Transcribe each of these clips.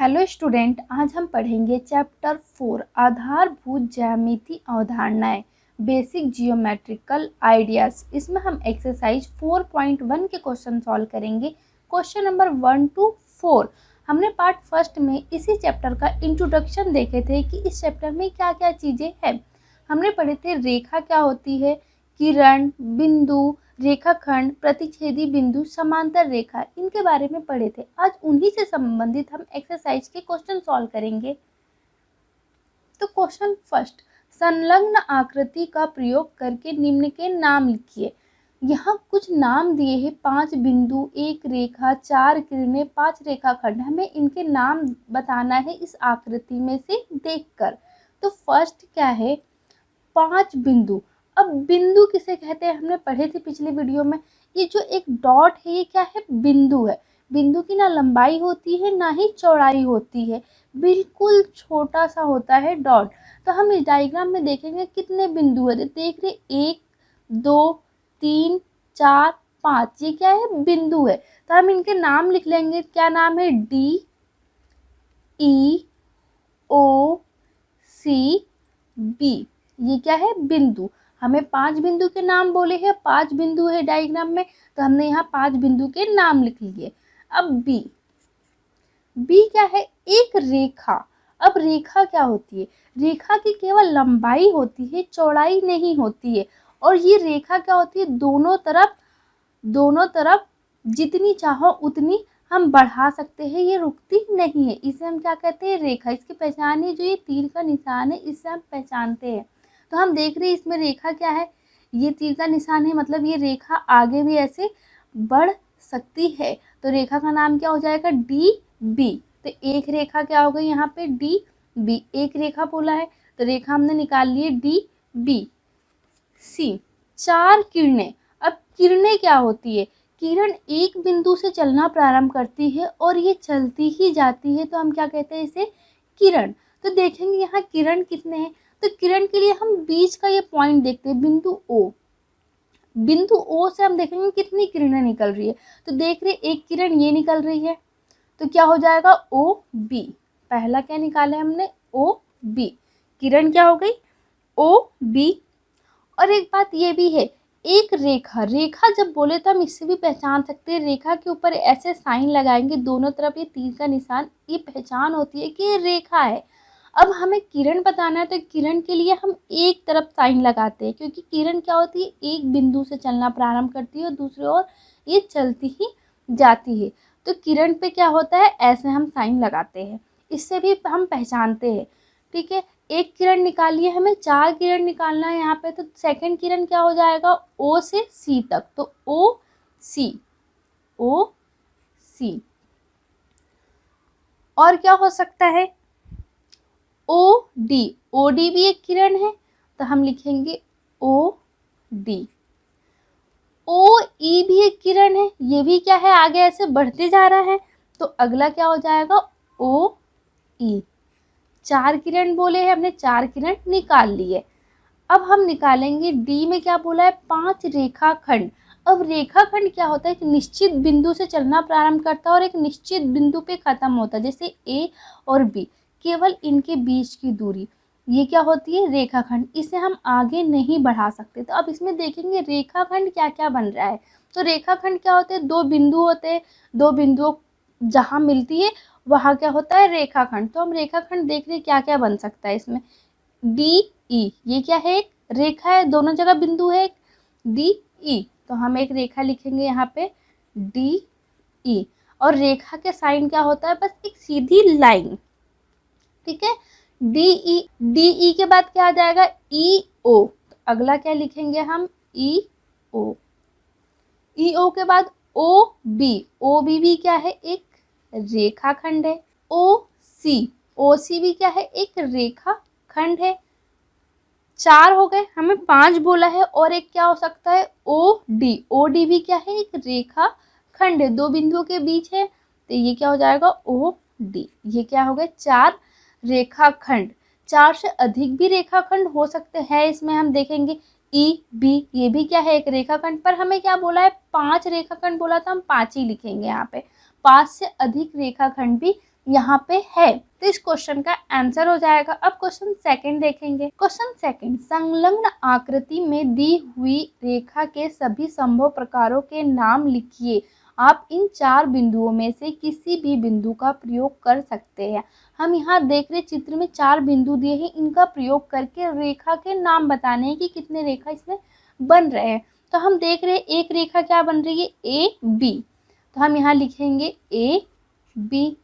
Hello student, आज हम पढ़ेंगे चैप्टर 4 आधारभूत ज्यामिति अवधारणाएं बेसिक जियोमेट्रिकल आइडियाज। इसमें हम एक्सरसाइज 4.1 के क्वेश्चन सॉल्व करेंगे। क्वेश्चन नंबर 1 to 4 हमने पार्ट फर्स्ट में इसी चैप्टर का इंट्रोडक्शन देखे थे कि इस चैप्टर में क्या क्या चीज़ें हैं। हमने पढ़े थे रेखा क्या होती है, किरण, बिंदु, रेखाखंड, प्रतिच्छेदी बिंदु, समांतर रेखा, इनके बारे में पढ़े थे। आज उन्हीं से संबंधित हम एक्सरसाइज के क्वेश्चन सॉल्व करेंगे। तो क्वेश्चन फर्स्ट, संलग्न आकृति का प्रयोग करके निम्न के नाम लिखिए। यहाँ कुछ नाम दिए हैं, 5 बिंदु, 1 रेखा, 4 किरणें, 5 रेखाखंड। हमें इनके नाम बताना है इस आकृति में से देखकर। तो फर्स्ट क्या है, 5 बिंदु। अब बिंदु किसे कहते हैं हमने पढ़े थे पिछले वीडियो में। ये जो एक डॉट है ये क्या है, बिंदु है। बिंदु की ना लंबाई होती है ना ही चौड़ाई होती है, बिल्कुल छोटा सा होता है डॉट। तो हम इस डायग्राम में देखेंगे कितने बिंदु है, देख रहे 1 2 3 4 5, ये क्या है, बिंदु है। तो हम इनके नाम लिख लेंगे। क्या नाम है, D E O C B, ये क्या है, बिंदु। हमें 5 बिंदु के नाम बोले हैं, 5 बिंदु है डायग्राम में, तो हमने यहाँ 5 बिंदु के नाम लिख लिए। अब बी क्या है, एक रेखा। अब रेखा क्या होती है, रेखा की केवल लंबाई होती है, चौड़ाई नहीं होती है। और ये रेखा क्या होती है, दोनों तरफ जितनी चाहो उतनी हम बढ़ा सकते हैं, ये रुकती नहीं है। इसे हम क्या कहते हैं, रेखा। इसकी पहचान है जो ये तीर का निशान है, इससे हम पहचानते हैं। तो हम देख रहे हैं इसमें रेखा क्या है, ये तीर का निशान है, मतलब ये रेखा आगे भी ऐसे बढ़ सकती है। तो रेखा का नाम क्या हो जाएगा, DB। तो एक रेखा क्या हो गई यहाँ पे, DB, एक रेखा बोला है, तो रेखा हमने निकाल ली DBC। 4 किरणें। अब किरणें क्या होती है, किरण एक बिंदु से चलना प्रारंभ करती है और ये चलती ही जाती है, तो हम क्या कहते हैं इसे, किरण। तो देखेंगे यहाँ किरण कितने हैं। तो किरण के लिए हम बीच का ये पॉइंट देखते हैं, बिंदु O। बिंदु O से हम देखेंगे कितनी किरणें निकल रही है। तो देख रहे एक किरण ये निकल रही है, तो क्या हो जाएगा, OB। पहला क्या निकाला है हमने, OB। किरण क्या हो गई, OB। और एक बात ये भी है, एक रेखा, रेखा जब बोले तो हम इससे भी पहचान सकते हैं। रेखा के ऊपर ऐसे साइन लगाएंगे दोनों तरफ, ये तीर का निशान, ये पहचान होती है कि ये रेखा है। अब हमें किरण बताना है, तो किरण के लिए हम एक तरफ साइन लगाते हैं, क्योंकि किरण क्या होती है, एक बिंदु से चलना प्रारंभ करती है और दूसरी ओर ये चलती ही जाती है। तो किरण पे क्या होता है, ऐसे हम साइन लगाते हैं, इससे भी हम पहचानते हैं। ठीक है, एक किरण निकालिए, हमें 4 किरण निकालना है यहाँ पे। तो सेकंड किरण क्या हो जाएगा, O से C तक, तो OC। और क्या हो सकता है, OD भी एक किरण है, तो हम लिखेंगे OD। OE भी एक किरण है, ये भी क्या है, आगे ऐसे बढ़ते जा रहा है, तो अगला क्या हो जाएगा, OE। 4 किरण बोले हैं हमने, 4 किरण निकाल लिए। अब हम निकालेंगे D में क्या बोला है, 5 रेखाखंड। अब रेखाखंड क्या होता है, एक निश्चित बिंदु से चलना प्रारंभ करता है और एक निश्चित बिंदु पे खत्म होता है, जैसे A और B, केवल इनके बीच की दूरी, ये क्या होती है, रेखाखंड। इसे हम आगे नहीं बढ़ा सकते। तो अब इसमें देखेंगे रेखाखंड क्या क्या बन रहा है। तो रेखाखंड क्या होते हैं, 2 बिंदु होते हैं, 2 बिंदुओं जहाँ मिलती है वहाँ क्या होता है, रेखाखंड। तो हम रेखाखंड देख रहे हैं क्या क्या बन सकता है इसमें, DE, ये क्या है, एक रेखा है, दोनों जगह बिंदु है, एक DE। तो हम एक रेखा लिखेंगे यहाँ पे DE, और रेखा के साइन क्या होता है, बस एक सीधी लाइन। ठीक है, DE के बाद क्या आ जाएगा, EO। तो अगला क्या लिखेंगे हम, EO के बाद OB भी क्या है, एक रेखाखंड है। OC भी क्या है, एक रेखाखंड है। 4 हो गए, हमें 5 बोला है, और एक क्या हो सकता है, OD भी क्या है, एक रेखाखंड है, 2 बिंदुओं के बीच है, तो ये क्या हो जाएगा, OD। ये क्या हो गए, 4 रेखाखंड। 4 से अधिक भी रेखाखंड हो सकते हैं, इसमें हम देखेंगे EB, ये भी क्या है, एक रेखाखंड। पर हमें क्या बोला है, 5 रेखाखंड बोला था, हम 5 ही लिखेंगे यहाँ पे। 5 से अधिक रेखाखंड भी यहाँ पे है, तो इस क्वेश्चन का आंसर हो जाएगा। अब क्वेश्चन सेकंड देखेंगे। क्वेश्चन सेकंड, संलग्न आकृति में दी हुई रेखा के सभी संभव प्रकारों के नाम लिखिए। आप इन 4 बिंदुओं में से किसी भी बिंदु का प्रयोग कर सकते हैं। हम यहाँ देख रहे चित्र में 4 बिंदु दिए हैं, इनका प्रयोग करके रेखा के नाम बताने हैं कि कितने रेखा इसमें बन रहे हैं। तो हम देख रहे हैं एक रेखा क्या बन रही है, ए बी, तो हम यहाँ लिखेंगे ए बी।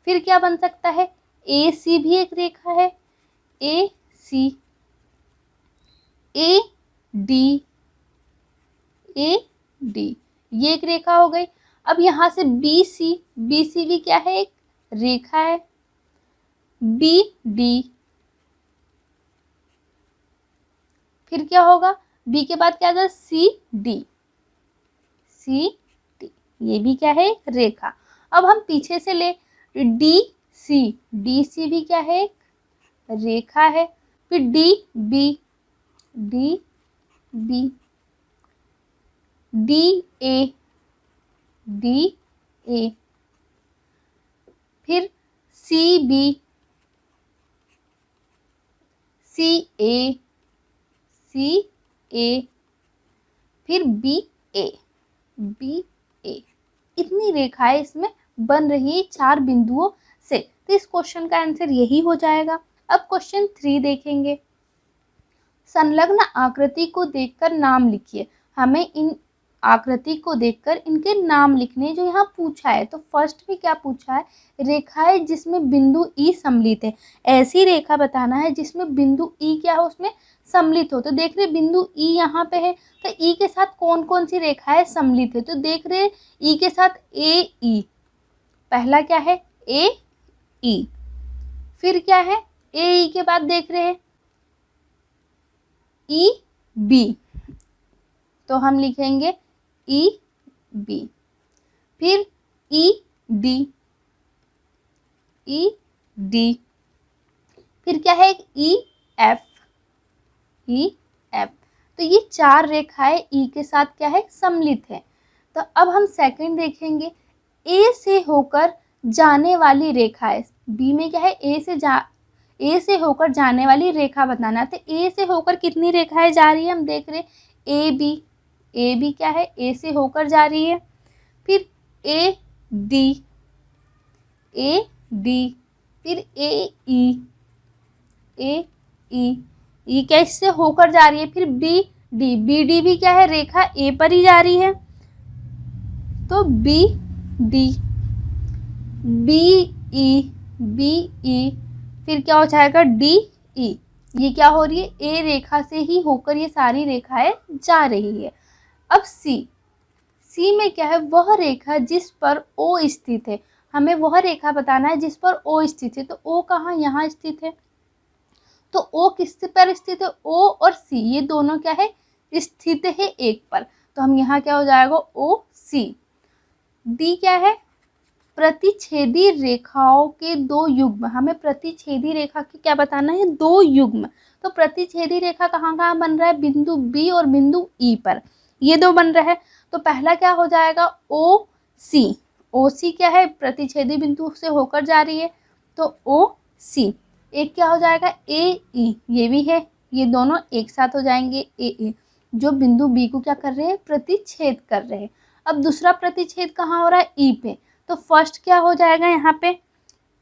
फिर क्या बन सकता है, ए सी भी एक रेखा है, ए सी, ए डी, ए डी, ये एक रेखा हो गई। अब यहाँ से बी सी भी क्या है, एक रेखा है, बी डी, फिर क्या होगा, बी के बाद क्या आ जाए, सी डी, ये भी क्या है, एक रेखा। अब हम पीछे से ले, डी सी भी क्या है, एक रेखा है। फिर डी बी, डी ए, फिर सी बी, सी ए, फिर बी ए, इतनी रेखाएं इसमें बन रही है 4 बिंदुओं से। तो इस क्वेश्चन का आंसर यही हो जाएगा। अब क्वेश्चन 3 देखेंगे। संलग्न आकृति को देखकर नाम लिखिए। हमें इन आकृति को देखकर इनके नाम लिखने जो यहाँ पूछा है। तो फर्स्ट में क्या पूछा है, रेखाएं जिसमें बिंदु ई सम्मिलित है। ऐसी रेखा बताना है जिसमें बिंदु ई क्या हो, उसमें सम्मिलित हो। तो देख रहे बिंदु ई यहाँ पे है, तो ई के साथ कौन कौन सी रेखाएं सम्मिलित है। तो देख रहे ई के साथ ए ई, पहला क्या है, ए ई, फिर क्या है, ए ई के बाद देख रहे हैं ई बी, तो हम लिखेंगे ई बी, फिर ई डी, फिर क्या है, ई एफ, तो ये 4 रेखाएं ई के साथ क्या है, सम्मिलित है। तो अब हम सेकंड देखेंगे, ए से होकर जाने वाली रेखाएं। बी में क्या है, ए से होकर जाने वाली रेखा बताना। तो ए से होकर कितनी रेखाएं जा रही है, हम देख रहे ए बी क्या है, ए से होकर जा रही है। फिर ए डी, फिर ए ई, ई क्या इससे होकर जा रही है। फिर बी डी भी क्या है, रेखा ए पर ही जा रही है। तो बी डी, बी ई, फिर क्या हो जाएगा, डी ई, ये क्या हो रही है, ए रेखा से ही होकर ये सारी रेखाएं जा रही है। अब सी में क्या है, वह रेखा जिस पर ओ स्थित है। हमें वह रेखा बताना है जिस पर ओ स्थित है। तो ओ कहाँ, यहाँ स्थित है। तो ओ किस पर स्थित है, ओ और सी ये दोनों क्या है, स्थित है एक पर। तो हम यहाँ क्या हो जाएगा, ओ सी। डी क्या है, प्रतिच्छेदी रेखाओं के 2 युग्म। हमें प्रतिच्छेदी रेखा की क्या बताना है, 2 युग्म। तो प्रतिच्छेदी रेखा कहाँ कहाँ बन रहा है, बिंदु बी और बिंदु ई पर, ये 2 बन रहा है। तो पहला क्या हो जाएगा, ओ सी क्या है, प्रतिच्छेदी बिंदु से होकर जा रही है। तो ओ सी। एक क्या हो जाएगा, ए ई, ये भी है, ये दोनों एक साथ हो जाएंगे ए, जो बिंदु बी को क्या कर रहे हैं, प्रतिच्छेद कर रहे हैं। अब दूसरा प्रतिच्छेद कहाँ हो रहा है, ई पे। तो फर्स्ट क्या हो जाएगा यहाँ पे,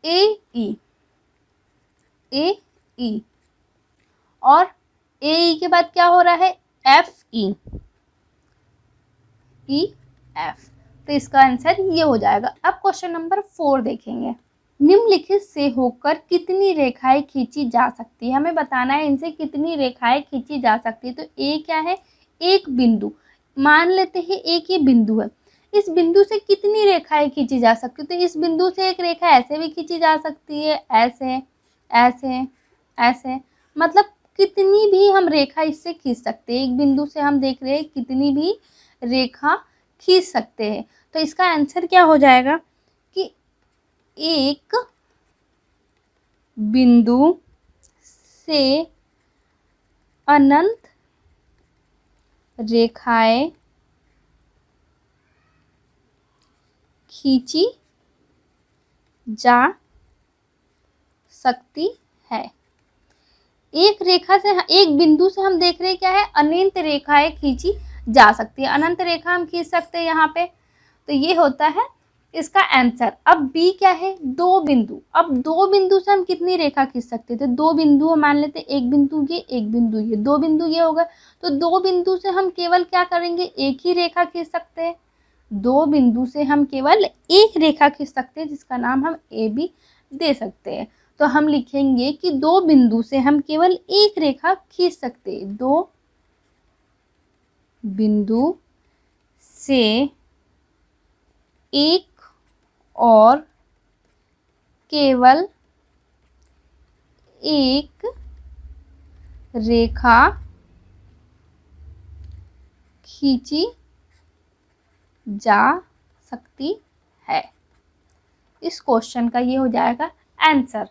ए ई, और ए ई के बाद क्या हो रहा है, एफ ई, एफ। तो इसका आंसर ये हो जाएगा। अब क्वेश्चन नंबर 4 देखेंगे। निम्नलिखित से होकर कितनी रेखाएं खींची जा सकती है। हमें बताना है इनसे कितनी रेखाएं खींची जा सकती है। तो ए क्या है, एक बिंदु, मान लेते हैं एक ये बिंदु है। इस बिंदु से कितनी रेखाएं खींची जा सकती है। तो इस बिंदु से एक रेखा ऐसे भी खींची जा सकती है, ऐसे, मतलब कितनी भी हम रेखा इससे खींच सकते हैं। एक बिंदु से हम देख रहे हैं कितनी भी रेखा खींच सकते हैं। तो इसका आंसर क्या हो जाएगा कि एक बिंदु से अनंत रेखाएं खींची जा सकती है। एक रेखा से, एक बिंदु से हम देख रहे हैं क्या है, अनंत रेखाएं खींची जा सकती है। अनंत रेखा हम खींच सकते हैं यहाँ पे, तो ये होता है इसका आंसर। अब बी क्या है, दो बिंदु। अब दो बिंदु से हम कितनी रेखा खींच सकते थे, दो बिंदु मान लेते, एक बिंदु ये, एक बिंदु ये, दो बिंदु ये होगा। तो दो बिंदु से हम केवल क्या करेंगे, एक ही रेखा खींच सकते हैं। दो बिंदु से हम केवल एक रेखा खींच सकते हैं, जिसका नाम हम ए बी दे सकते हैं। तो हम लिखेंगे कि दो बिंदु से हम केवल एक रेखा खींच सकते हैं। दो बिंदु से एक और केवल एक रेखा खींची जा सकती है। इस क्वेश्चन का ये हो जाएगा आंसर।